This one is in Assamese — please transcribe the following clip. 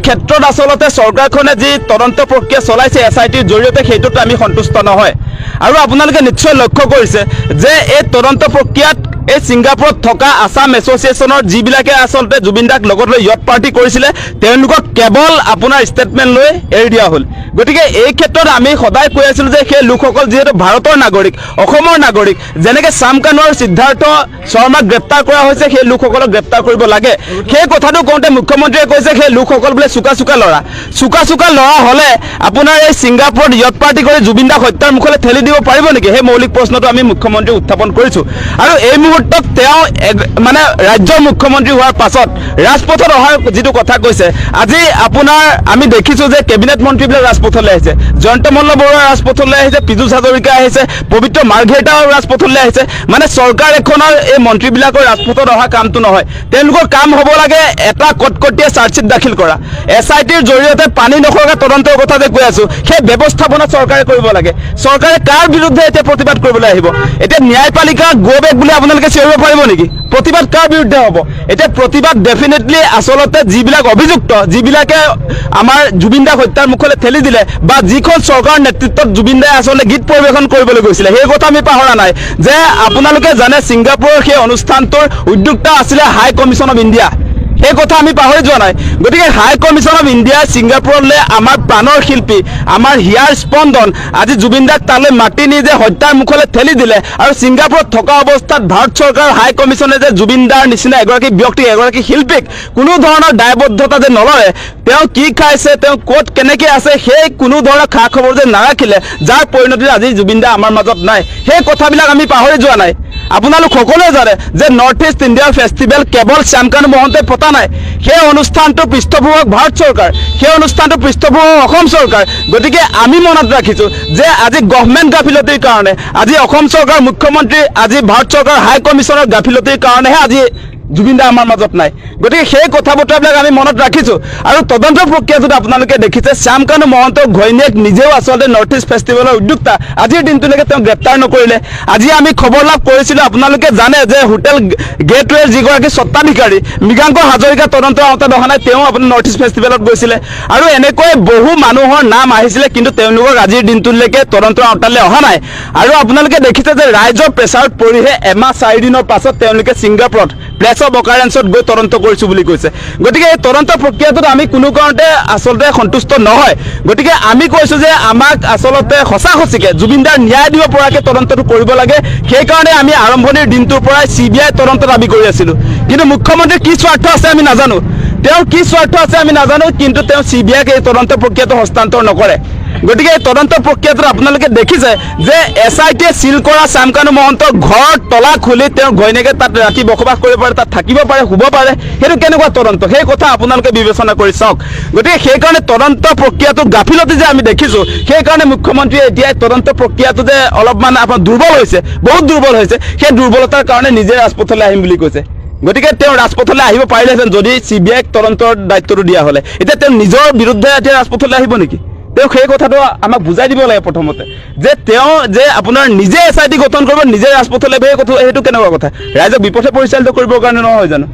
ক্ষেত্ৰত আচলতে চৰকাৰখনে যি তদন্ত প্ৰক্ৰিয়া চলাইছে SITৰ জৰিয়তে সেইটোত আমি সন্তুষ্ট নহয় আৰু আপোনালোকে নিশ্চয় লক্ষ্য কৰিছে যে এই তদন্ত প্ৰক্ৰিয়াত এই সিঙ্গাপুৰত থকা আসাম এছ'চিয়েশ্যনৰ যিবিলাকে আচলতে জুবিন দাক লগত লৈ ইয়ত পাৰ্টি কৰিছিলে তেওঁলোকক কেৱল আপোনাৰ ষ্টেটমেণ্ট লৈ এৰি দিয়া হ'ল গতিকে এই ক্ষেত্ৰত আমি সদায় কৈ আছিলোঁ যে সেই লোকসকল যিহেতু ভাৰতৰ নাগৰিক অসমৰ নাগৰিক যেনেকৈ শ্যাম কানু আৰু সিদ্ধাৰ্থ শৰ্মাক গ্ৰেপ্তাৰ কৰা হৈছে সেই লোকসকলক গ্ৰেপ্তাৰ কৰিব লাগে সেই কথাটো কওঁতে মুখ্যমন্ত্ৰীয়ে কৈছে সেই লোকসকল বোলে চুকা ল'ৰা হ'লে আপোনাৰ এই সিঙ্গাপুৰত ইয়ত পাৰ্টি কৰি জুবিন দাক হত্যাৰ মুখলৈ ঠেলি দিব পাৰিব নেকি সেই মৌলিক প্ৰশ্নটো আমি মুখ্যমন্ত্ৰীক উত্থাপন কৰিছোঁ আৰু এই মুহূৰ্তত তেওঁ মানে ৰাজ্যৰ মুখ্যমন্ত্ৰী হোৱাৰ পাছত ৰাজপথত অহাৰ যিটো কথা কৈছে আজি আপোনাৰ আমি দেখিছোঁ যে কেবিনেট মন্ত্ৰীবিলাক ৰাজপথলৈ আহিছে জয়ন্ত মল্ল বৰুৱা ৰাজপথলৈ আহিছে পীযুষ হাজৰিকা আহিছে পবিত্ৰ মাৰ্ঘেৰিটাও ৰাজপথলৈ আহিছে মানে চৰকাৰ এখনৰ এই মন্ত্ৰীবিলাকৰ ৰাজপথত অহা কামটো নহয় তেওঁলোকৰ কাম হ'ব লাগে এটা কটকটীয়া চাৰ্জশ্বিট দাখিল কৰা SITৰ জৰিয়তে পানী নখৰকা তদন্তৰ কথা যে কৈ আছোঁ সেই ব্যৱস্থাপনা চৰকাৰে কৰিব লাগে চৰকাৰে কাৰ বিৰুদ্ধে এতিয়া প্ৰতিবাদ কৰিবলৈ আহিব এতিয়া ন্যায়পালিকা গো বেক বুলি আপোনালোকে চিঞৰিব পাৰিব নেকি প্ৰতিবাদ কাৰ বিৰুদ্ধে হ'ব এতিয়া প্ৰতিবাদ ডেফিনেটলি আচলতে যিবিলাক অভিযুক্ত যিবিলাকে আমাৰ জুবিন দাক হত্যাৰ মুখলৈ ঠেলি দিলে বা যিখন চৰকাৰৰ নেতৃত্বত জুবিন দাই আচলতে গীত পৰিৱেশন কৰিবলৈ গৈছিলে সেই কথা আমি পাহৰা নাই যে আপোনালোকে জানে ছিংগাপুৰৰ সেই অনুষ্ঠানটোৰ উদ্যোক্তা আছিলে হাই কমিশ্যন অফ ইণ্ডিয়া সেই কথা আমি পাহৰি যোৱা নাই গতিকে হাই কমিশ্যন অফ ইণ্ডিয়া ছিংগাপুৰলৈ আমাৰ প্ৰাণৰ শিল্পী আমাৰ হিয়াৰ স্পন্দন আজি জুবিন দাক তালৈ মাতি নি যে হত্যাৰ মুখলৈ ঠেলি দিলে আৰু ছিংগাপুৰত থকা অৱস্থাত ভাৰত চৰকাৰৰ হাই কমিশ্যনে যে জুবিন দাৰ নিচিনা এগৰাকী ব্যক্তি এগৰাকী শিল্পীক কোনো ধৰণৰ দায়বদ্ধতা যে নলয় তেওঁ কি খাইছে তেওঁ ক'ত কেনেকৈ আছে সেই কোনো ধৰণৰ খা খবৰ যে নাৰাখিলে যাৰ পৰিণতিত আজি জুবিন দা আমাৰ মাজত নাই সেই কথাবিলাক আমি পাহৰি যোৱা নাই আপোনালোক সকলোৱে জানে যে নৰ্থ ইষ্ট ইণ্ডিয়া ফেষ্টিভেল কেৱল শ্যাম কানু মহন্তই পতা নাই সেই অনুষ্ঠানটোৰ পৃষ্ঠপোষক ভাৰত চৰকাৰ সেই অনুষ্ঠানটোৰ পৃষ্ঠপোষক অসম চৰকাৰ গতিকে আমি মনত ৰাখিছোঁ যে আজি গভৰ্ণমেণ্ট গাফিলতিৰ কাৰণে আজি অসম চৰকাৰ মুখ্যমন্ত্ৰী আজি ভাৰত চৰকাৰ হাই কমিশ্যনৰ গাফিলতিৰ কাৰণেহে আজি জুবিন দা আমাৰ মাজত নাই গতিকে সেই কথা বতৰাবিলাক আমি মনত ৰাখিছোঁ আৰু তদন্ত প্ৰক্ৰিয়াটোত আপোনালোকে দেখিছে শ্যাম কানু মহন্তৰ ঘৈণীয়েক নিজেও আচলতে নৰ্থ ইষ্ট ফেষ্টিভেলৰ উদ্যোক্তা আজিৰ দিনটোলৈকে তেওঁ গ্ৰেপ্তাৰ নকৰিলে আজি আমি খবৰ লাভ কৰিছিলোঁ আপোনালোকে জানে যে হোটেল গেটৱেৰ যিগৰাকী স্বত্বাধিকাৰী মৃগাংক হাজৰিকা তদন্তৰ আওতাত অহা নাই তেওঁ আপোনাৰ নৰ্থ ইষ্ট ফেষ্টিভেলত গৈছিলে আৰু এনেকৈ বহু মানুহৰ নাম আহিছিলে কিন্তু তেওঁলোকক আজিৰ দিনটোলৈকে তদন্তৰ আওতালৈ অহা নাই আৰু আপোনালোকে দেখিছে যে ৰাইজৰ প্ৰেছাৰত পৰিহে এমাহ 4 দিনৰ পাছত তেওঁলোকে ছিংগাপুৰত প্লেচ অফ অকাৰেঞ্চত গৈ তদন্ত কৰিছোঁ বুলি কৈছে গতিকে এই তদন্ত প্ৰক্ৰিয়াটোত আমি কোনো কাৰণতে আচলতে সন্তুষ্ট নহয় গতিকে আমি কৈছোঁ যে আমাক আচলতে সঁচাসঁচিকে জুবিন দাৰ ন্যায় দিব পৰাকৈ তদন্তটো কৰিব লাগে সেইকাৰণে আমি আৰম্ভণিৰ দিনটোৰ পৰাই CBI তদন্ত দাবী কৰি আছিলোঁ কিন্তু মুখ্যমন্ত্ৰীৰ কি স্বাৰ্থ আছে আমি নাজানো তেওঁৰ কি স্বাৰ্থ আছে আমি নাজানো কিন্তু তেওঁ CBIক এই তদন্ত প্ৰক্ৰিয়াটো হস্তান্তৰ নকৰে গতিকে এই তদন্ত প্ৰক্ৰিয়াটোত আপোনালোকে দেখিছে যে SITয়ে চিল কৰা শ্যাম কানু মহন্তৰ ঘৰ তলা খুলি তেওঁৰ ঘৈণীয়েকে তাত ৰাতি বসবাস কৰিব পাৰে তাত থাকিব পাৰে শুব পাৰে সেইটো কেনেকুৱা তদন্ত সেই কথা আপোনালোকে বিবেচনা কৰি চাওক গতিকে সেইকাৰণে তদন্ত প্ৰক্ৰিয়াটো গাফিলতি যে আমি দেখিছোঁ সেইকাৰণে মুখ্যমন্ত্ৰীয়ে এতিয়া তদন্ত প্ৰক্ৰিয়াটো যে অলপমান আপোনাৰ দুৰ্বল হৈছে বহুত দুৰ্বল হৈছে সেই দুৰ্বলতাৰ কাৰণে নিজে ৰাজপথলৈ আহিম বুলি কৈছে গতিকে তেওঁ ৰাজপথলৈ আহিব পাৰিলেহেঁতেন যদি CBIক তদন্তৰ দায়িত্বটো দিয়া হ'লে এতিয়া তেওঁ নিজৰ বিৰুদ্ধে এতিয়া ৰাজপথলৈ আহিব নেকি তেওঁ সেই কথাটো আমাক বুজাই দিব লাগে প্ৰথমতে যে তেওঁ যে আপোনাৰ নিজে SIT গঠন কৰিব নিজে ৰাজপথলৈ সেইটো কেনেকুৱা কথা ৰাইজক বিপথে পৰিচালিত কৰিবৰ কাৰণে নহয় জানো